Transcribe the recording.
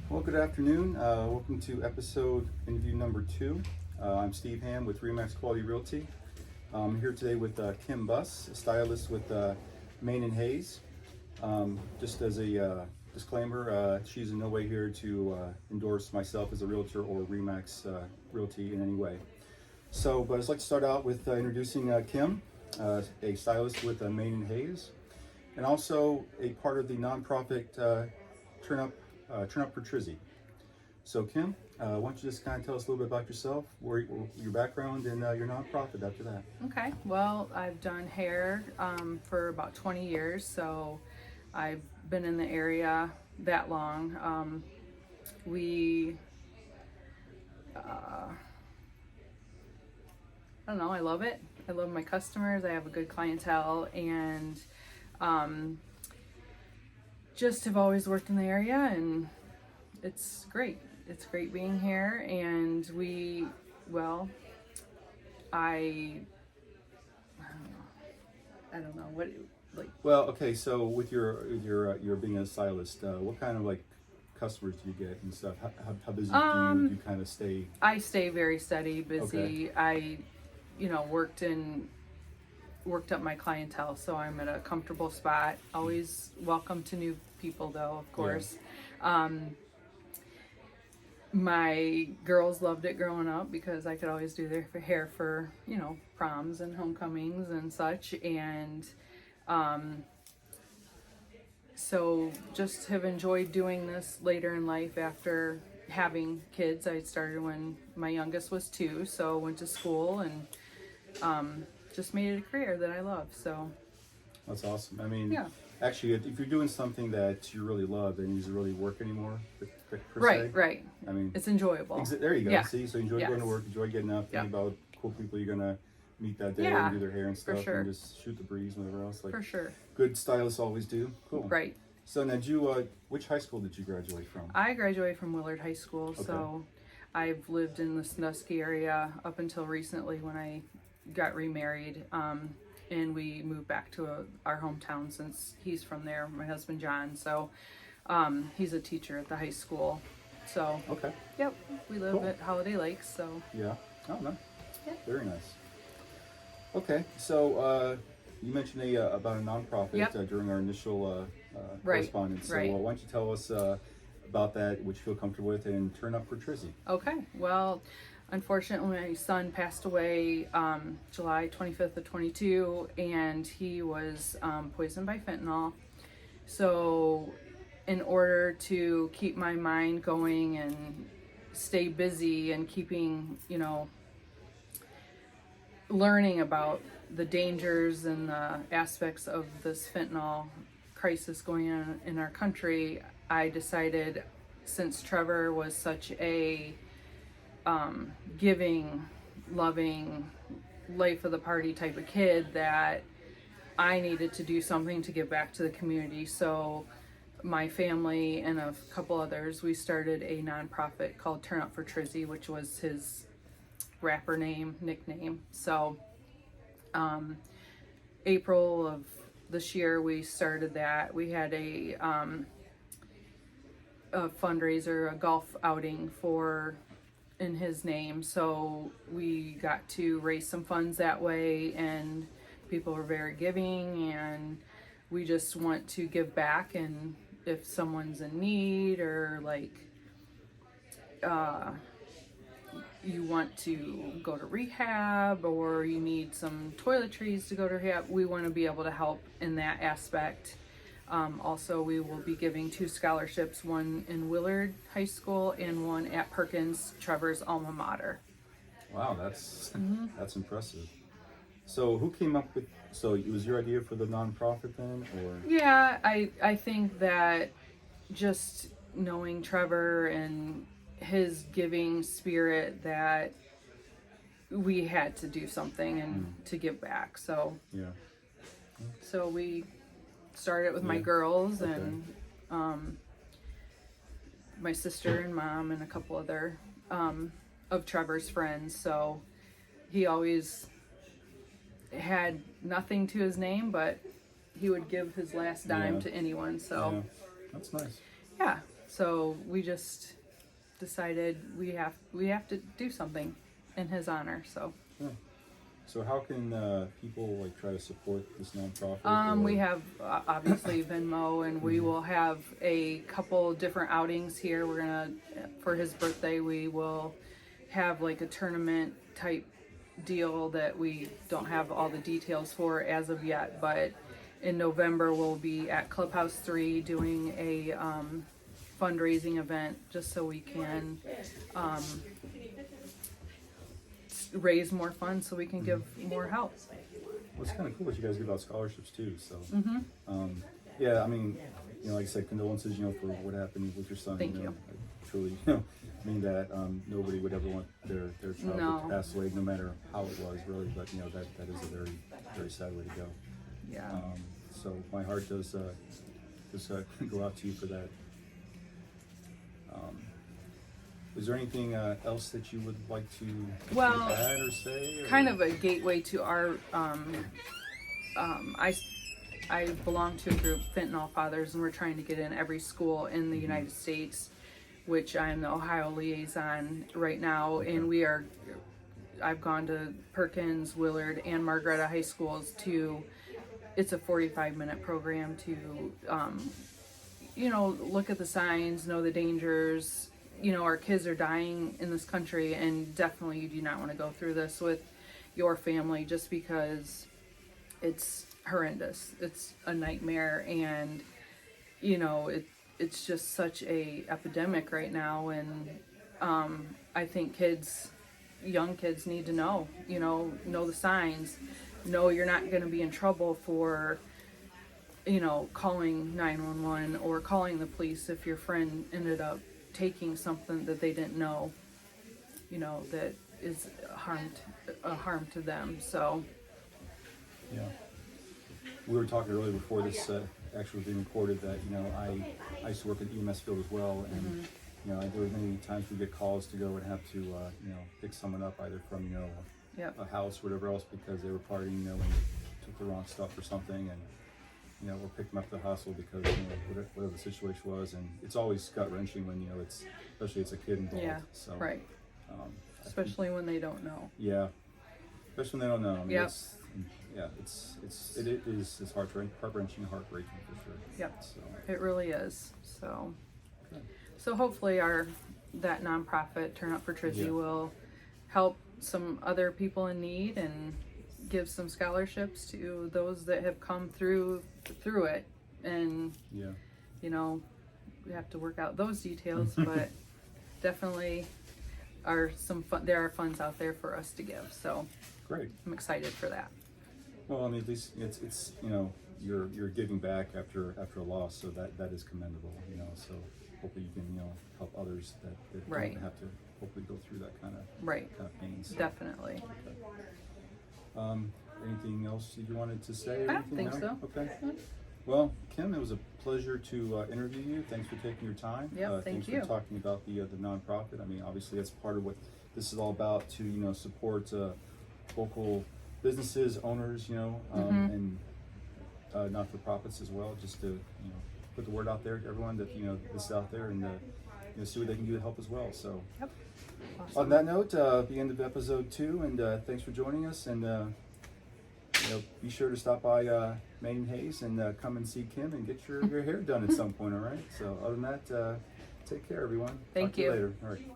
Well, good afternoon. Welcome to episode interview number 2. I'm Steve Ham with Remax Quality Realty. I'm here today with Kim Buss, a stylist with Main and Hayes. Just as a disclaimer, she's in no way here to endorse myself as a realtor or Remax Realty in any way. But I'd like to start out with introducing Kim, a stylist with Main and Hayes, and also a part of the nonprofit Turn Up For Trizzy. So Kim, why don't you just kind of tell us a little bit about yourself, your background, and your nonprofit after that. Okay, well, I've done hair for about 20 years, so I've been in the area that long. I don't know, I love it. I love my customers, I have a good clientele, and just have always worked in the area, and it's great. It's great being here, and I don't know what like. Well, okay, so with your being a stylist, what kind of like customers do you get and stuff? How busy do you kind of stay? I stay very steady, busy. Okay. I, worked up my clientele, so I'm at a comfortable spot. Always welcome to new people, though, of course. Yeah. My girls loved it growing up because I could always do their hair for, proms and homecomings and such. And so just have enjoyed doing this later in life after having kids. I started when my youngest was 2, so went to school and just made it a career that I love. So That's awesome. I mean, yeah. Actually, if you're doing something that you really love, then it doesn't really work anymore, per Right, se. right. I mean, it's enjoyable. There you go. Yeah. See, so enjoy Yes. going to work, enjoy getting up, Yep. think about cool people you're gonna meet that day Yeah, and do their hair and stuff, sure. and just shoot the breeze and whatever else. Like For sure. good stylists always do. Cool. Right. So now, which high school did you graduate from? I graduated from Willard High School, so I've lived in the Sandusky area up until recently when I got remarried, and we moved back to our hometown since he's from there, my husband John. So he's a teacher at the high school. So Okay. yep, we live Cool. at Holiday Lakes. So Yeah. Oh, no. Yeah. Very nice. Okay, so you mentioned about a nonprofit Yep. during our initial Right, correspondence. So right. why don't you tell us about that, which you feel comfortable with, and Turn Up For Trizzy. Okay, well, unfortunately, my son passed away July 25th of 22, and he was poisoned by fentanyl. So in order to keep my mind going and stay busy and keeping, learning about the dangers and the aspects of this fentanyl crisis going on in our country, I decided, since Trevor was such a giving, loving, life of the party type of kid, that I needed to do something to give back to the community. So my family and a couple others, we started a nonprofit called Turn Up For Trizzy, which was his rapper nickname. So April of this year we started that. We had a fundraiser, a golf outing in his name, so we got to raise some funds that way, and people were very giving, and we just want to give back. And if someone's in need, or you want to go to rehab, or you need some toiletries to go to rehab, we want to be able to help in that aspect. Also, we will be giving 2 scholarships, one in Willard High School and one at Perkins, Trevor's alma mater. Wow, that's impressive. So who came up with? So it was your idea for the nonprofit then, or? Yeah, I think that just knowing Trevor and his giving spirit, that we had to do something and to give back. So Yeah. so we started with my Yeah. girls Okay. and my sister and mom and a couple other of Trevor's friends. So he always had nothing to his name, but he would give his last dime Yeah. to anyone. So Yeah. That's nice. yeah, So we just decided we have to do something in his honor. So. Yeah. So how can people like try to support this nonprofit? We have obviously Venmo, and we will have a couple different outings here. We're gonna, for his birthday, we will have like a tournament type deal that we don't have all the details for as of yet, but in November we'll be at Clubhouse 3 doing a fundraising event just so we can raise more funds so we can give more help. Well, it's kind of cool that you guys give out scholarships too. So, yeah, I mean, like I said, condolences, for what happened with your son. Thank you. I truly, mean that nobody would ever want their child to pass away, no matter how it was, really. But that is a very, very sad way to go. Yeah. So my heart does go out to you for that. Is there anything else that you would like to add or say? Kind of a gateway to our. I belong to a group, Fentanyl Fathers, and we're trying to get in every school in the United States, which I'm the Ohio liaison right now, and I've gone to Perkins, Willard, and Margaretta high schools it's a 45-minute program to, look at the signs, know the dangers. Our kids are dying in this country, and definitely you do not want to go through this with your family just because it's horrendous. It's a nightmare, and it's just such a epidemic right now, and I think young kids need to know the signs, know you're not going to be in trouble for calling 911 or calling the police if your friend ended up taking something that they didn't know, that is a harm to them. So yeah, we were talking earlier before this actually was being recorded that I used to work in the EMS field as well, and there were many times we get calls to go and have to pick someone up either from a house or whatever else because they were partying, and took the wrong stuff or something, and we'll pick them up to the hospital because whatever the situation was, and it's always gut wrenching when especially it's a kid involved. Yeah, so, right. Especially when they don't know. Yeah, especially when they don't know. I mean, Yep. It is heart-wrenching and heartbreaking for sure. Yep. So It really is. So, okay. so hopefully that nonprofit Turn Up For Trizzy will help some other people in need and give some scholarships to those that have come through it, and we have to work out those details, but definitely there are funds out there for us to give, so Great. I'm excited for that. Well, I mean, at least it's you're giving back after a loss, so that is commendable. So hopefully you can help others that Right. don't have to hopefully go through that kind of pain. So, Definitely. okay. Anything else you wanted to say? I don't think so. Okay. Well, Kim, it was a pleasure to interview you. Thanks for taking your time. Yep, thanks thank you. for talking about the nonprofit. I mean, obviously that's part of what this is all about, to support local businesses, owners, and not-for-profits as well, just to put the word out there to everyone that this is out there, and see what they can do to help as well. So, Yep. Awesome. On that note, the end of episode 2, and thanks for joining us. And be sure to stop by Main and Hayes and come and see Kim and get your hair done at some point. All right. So other than that, take care, everyone. Thank Talk to you you. later. All right.